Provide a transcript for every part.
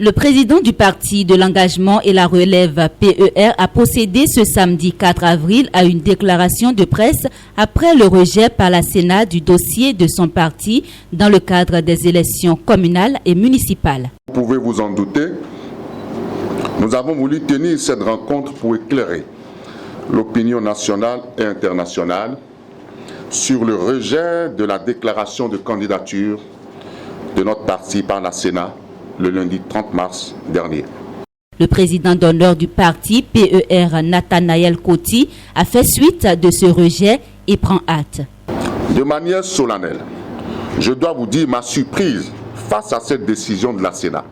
Le président du Parti de l'engagement et la relève PER a procédé ce samedi 4 avril à une déclaration de presse après le rejet par la Sénat du dossier de son parti dans le cadre des élections communales et municipales. Vous pouvez vous en douter, nous avons voulu tenir cette rencontre pour éclairer l'opinion nationale et internationale sur le rejet de la déclaration de candidature de notre parti par la Sénat le lundi 30 mars dernier. Le président d'honneur du parti PER, Nathanaël Coty, a fait suite de ce rejet et prend acte. De manière solennelle, je dois vous dire ma surprise face à cette décision de la Sénat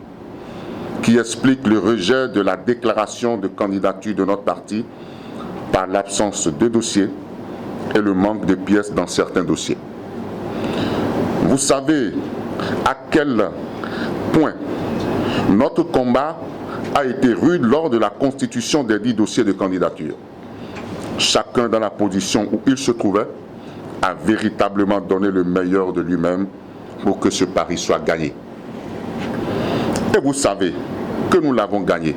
qui explique le rejet de la déclaration de candidature de notre parti par l'absence de dossiers et le manque de pièces dans certains dossiers. Vous savez à quel point notre combat a été rude lors de la constitution des 10 dossiers de candidature. Chacun dans la position où il se trouvait a véritablement donné le meilleur de lui-même pour que ce pari soit gagné. Et vous savez que nous l'avons gagné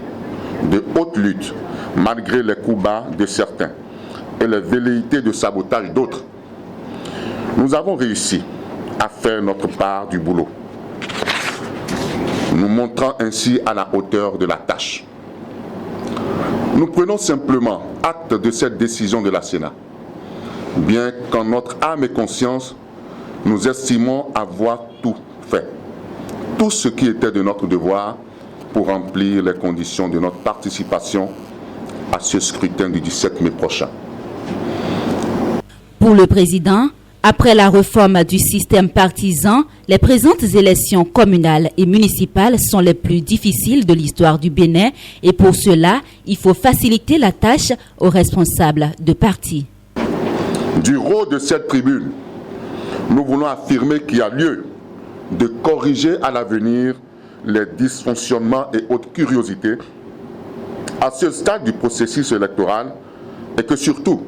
de haute lutte, malgré les coups bas de certains et les velléités de sabotage d'autres. Nous avons réussi à faire notre part du boulot, nous montrant ainsi à la hauteur de la tâche. Nous prenons simplement acte de cette décision de la Sénat, bien qu'en notre âme et conscience, nous estimons avoir tout fait, tout ce qui était de notre devoir pour remplir les conditions de notre participation à ce scrutin du 17 mai prochain. Pour le président, après la réforme du système partisan, les présentes élections communales et municipales sont les plus difficiles de l'histoire du Bénin et pour cela, il faut faciliter la tâche aux responsables de partis. Du haut de cette tribune, nous voulons affirmer qu'il y a lieu de corriger à l'avenir les dysfonctionnements et autres curiosités à ce stade du processus électoral et que surtout,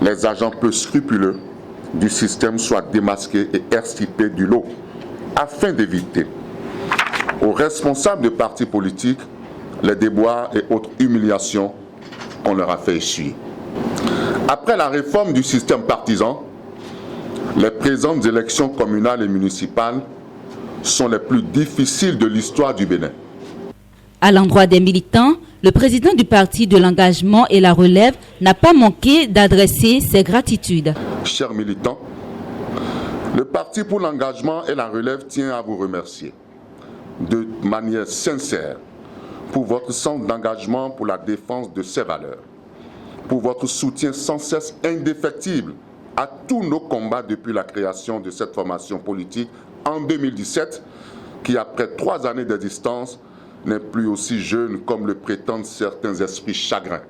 les agents peu scrupuleux du système soient démasqués et extirpés du lot afin d'éviter aux responsables de partis politiques les déboires et autres humiliations qu'on leur a fait essuyer. Après la réforme du système partisan, les présentes élections communales et municipales sont les plus difficiles de l'histoire du Bénin. À l'endroit des militants, le président du Parti de l'engagement et la relève n'a pas manqué d'adresser ses gratitudes. Chers militants, le Parti pour l'engagement et la relève tient à vous remercier de manière sincère pour votre sens d'engagement pour la défense de ses valeurs, pour votre soutien sans cesse indéfectible à tous nos combats depuis la création de cette formation politique en 2017, qui après 3 années d'existence n'est plus aussi jeune comme le prétendent certains esprits chagrins.